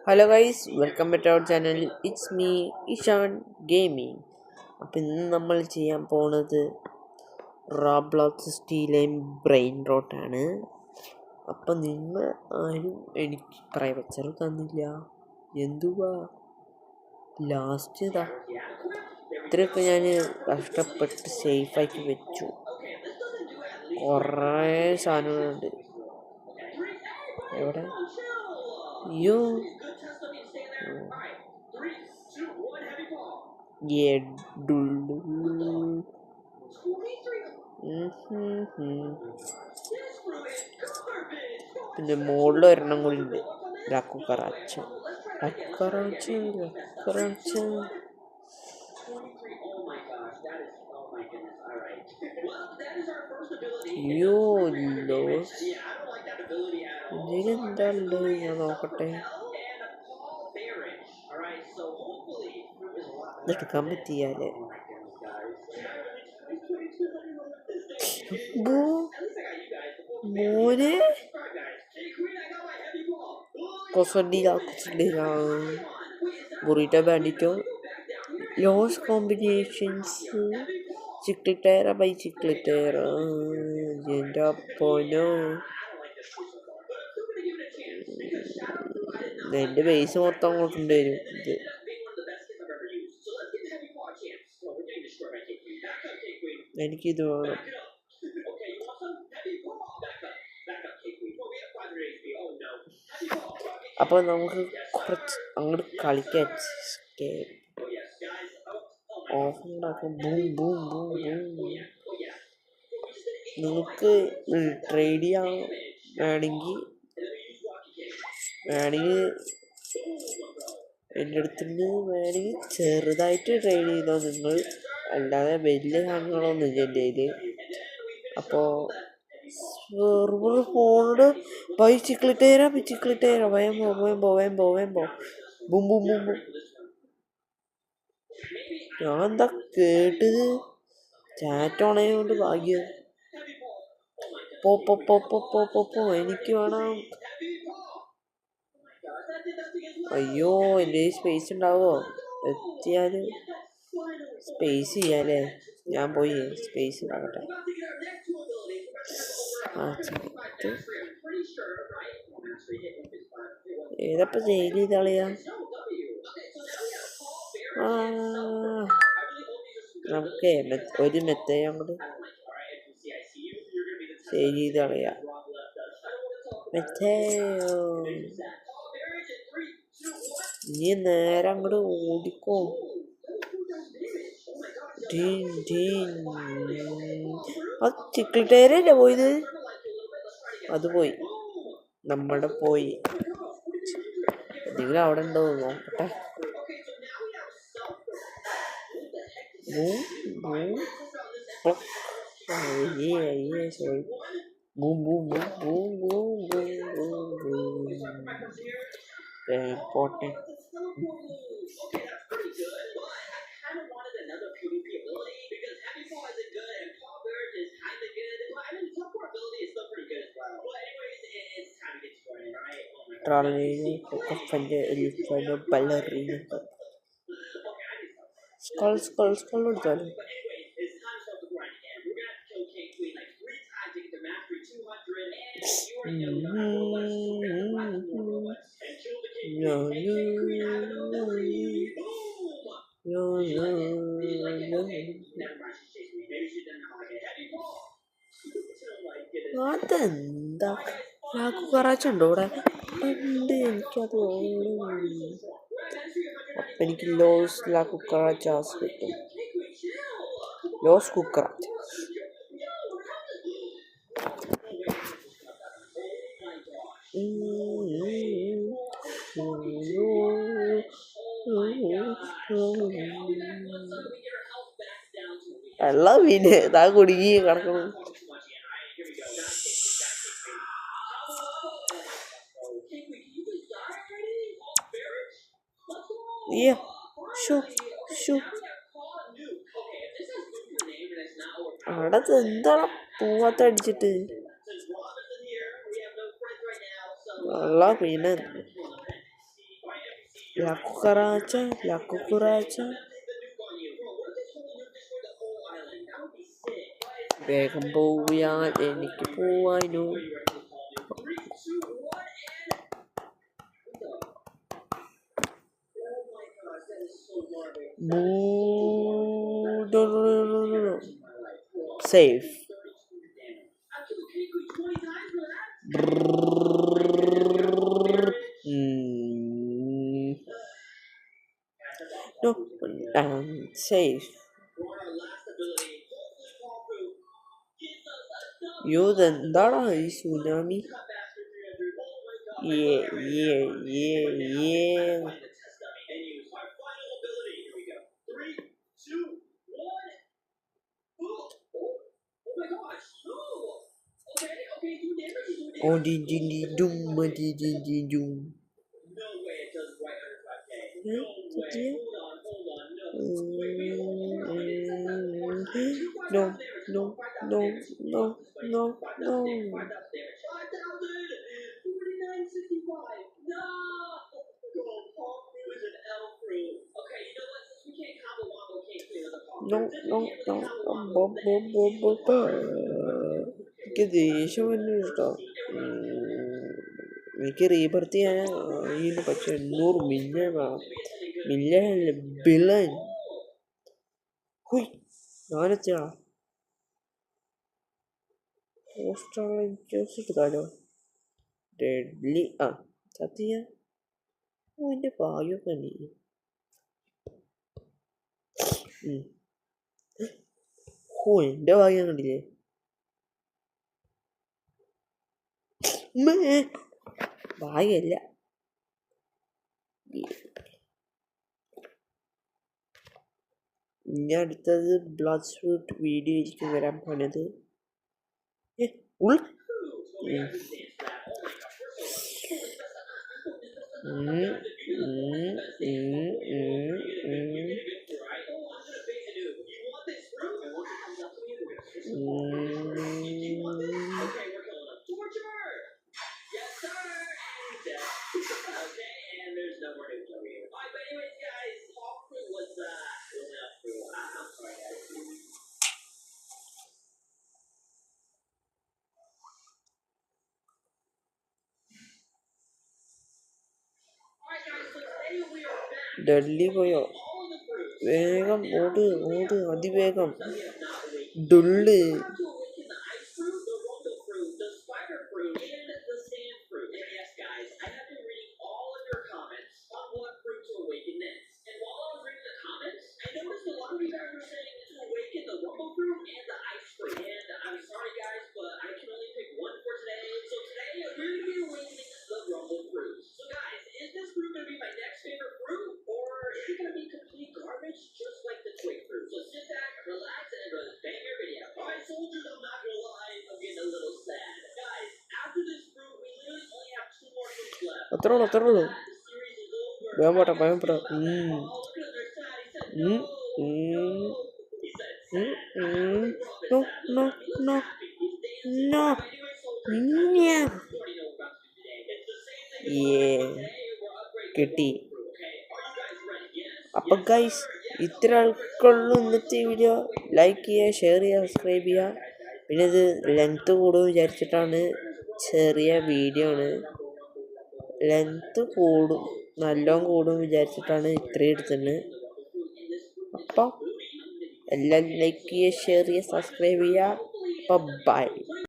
Hello guys, welcome back to our channel. It's me Ishan gaming. അപ്പം ഇന്ന് നമ്മൾ ചെയ്യാൻ പോണത് റോബ്ലോക്സ് സ്റ്റീലെയിം ബ്രെയിൻ റോട്ടാണ്. അപ്പം നിങ്ങൾ ആരും എനിക്ക് പ്രൈവച്ചർ തന്നില്ല. എന്തുവാ ലാസ്റ്റ് ഇതാ ഇത്രയൊക്കെ ഞാൻ കഷ്ടപ്പെട്ട് സേഫാക്കി വെച്ചു. കുറേ സാധനങ്ങളുണ്ട്. എവിടെ? അയ്യോ, പിന്നെ മുകളിൽ ഒരെണ്ണം കൂടി ഉണ്ട്. ലക്കുക്കറാച്ച അയ്യോ ഇതിലെന്താ ഉള്ളത്? ഞാൻ നോക്കട്ടെ. ഇതെടുക്കാൻ പറ്റിയാലേ മോനെ ബുറിറ്റോ ബാൻഡിറ്റോ ലോസ് കോമ്പിനേഷൻസ് ചിക്ലിറ്റേറ ബൈ ചിക്ലിറ്റേറ. എൻ്റെ അപ്പോനോ, എൻ്റെ ബേസ് മൊത്തം അങ്ങോട്ടുണ്ട് വരും. ഇത് എനിക്കിത് വേണം. അപ്പോൾ നമുക്ക് കുറച്ച് അങ്ങോട്ട് കളിക്കാൻ ഓഫ് ഉണ്ടാക്കും. Boom boom boom boom. നിങ്ങൾക്ക് ട്രേഡ് ചെയ്യാൻ വേണമെങ്കിൽ എൻ്റെ അടുത്തുനിന്ന് വേണമെങ്കിൽ ചെറുതായിട്ട് ട്രേഡ് ചെയ്തോ നിങ്ങൾ, അല്ലാതെ വലിയ സാധനങ്ങളൊന്നും ഇല്ല എൻ്റെ കയ്യിൽ. അപ്പോൾ സെർവർ ഫോണ് ബൈ ചിക്ലിറ്റേറ വേമ്പോ ബും ബും ബും ബും. ഞാൻ എന്താ കേട്ടത്? ചാറ്റ് ഓണായതുകൊണ്ട് ഭാഗ്യം. പോ എനിക്ക് വേണം. അയ്യോ, എൻ്റെ സ്പേസ് ഉണ്ടാവോ? എത്തിയാല് സ്പേസ് ചെയ്യാല്ലേ? ഞാൻ പോയി സ്പേസ് ഉണ്ടാകട്ടെ. ഏതപ്പം സെയിൽ ചെയ്ത കളിയാ? നമുക്ക് ഒരു മെത്തേഡ് അങ്ങോട്ട് സെയിൽ ചെയ്ത് കളയാ. ഇനി നേരെ അങ്ങോട്ട് ഓടിക്കോ. അത് ചിക്ലിറ്റേരല്ലേ പോയത്? അത് പോയി, നമ്മുടെ പോയി. എന്തെങ്കിലും അവിടെ ഉണ്ടോ നോക്കട്ടെ. Sorry. Boom boom boom boom boom boom boom. പോട്ടെ. സ്കൾ എടുത്താലും അതെന്താ കുറച്ചുണ്ടോ ഇവിടെ? ഉണ്ട്, എനിക്കത് വേണം. അപ്പം എനിക്ക് ലോസ് കുക്കറാച്ചാസ് കിട്ടും. ലോസ് കുക്കറാച്ച വെള്ളം പിന്നെ താ കുടുങ്ങി കിടക്കണം. അവിടെ എന്താണ് പൂവാത്ത അടിച്ചിട്ട് വെള്ളം പിന്നെ La cucaracha, la cucaracha. വേഗം പോയാൽ എനിക്ക് പോവാനോ. Safe. No, safe. ഇതെന്താടാ ഈ സുനാമി? No. എനിക്ക് ദേഷ്യം തന്നെ കേട്ടോ. എനിക്ക് റീബർത്ത് ചെയ്യാൻ ഇതിന് പക്ഷെ 800 മില്യൺ മില്യൺ ബില്യൺ. ഞാനെത്തിയാ പോസ്റ്റോ ഡെഡ്ലി സത്യ. എൻ്റെ ഭാഗ്യമൊക്കെ നീ എൻ്റെ ഭാഗ്യം കണ്ടില്ലേ? ഭാഗ്യല്ല. ഇനി അടുത്തത് ബ്ലഡ് സ്യൂട്ട് വീഡിയോ ആയിരിക്കും വരാൻ പോണത്. ഡൽഹി പോയോ? വേഗം ഓട് അതിവേഗം. ഡുള്ള് അത്രേ ഉള്ളൂ. വേഗം പോട്ടെ. കിട്ടി. അപ്പം ഗൈസ്, ഇത്ര ആൾക്കുള്ളൂ ഇന്നത്തെ വീഡിയോ. ലൈക്ക് ചെയ്യുക, ഷെയർ ചെയ്യുക, സബ്സ്ക്രൈബ് ചെയ്യുക. പിന്നെ ഇത് ലെങ്ത്ത് കൂടും വിചാരിച്ചിട്ടാണ്. ചെറിയ വീഡിയോ ആണ്. ലെങ്ത്ത് നല്ലോണം കൂടും വിചാരിച്ചിട്ടാണ് ഇത്രയും എടുത്തത്. അപ്പം എല്ലാം ലൈക്ക് ചെയ്യുക, ഷെയർ ചെയ്യുക, സബ്സ്ക്രൈബ് ചെയ്യുക. ബൈ.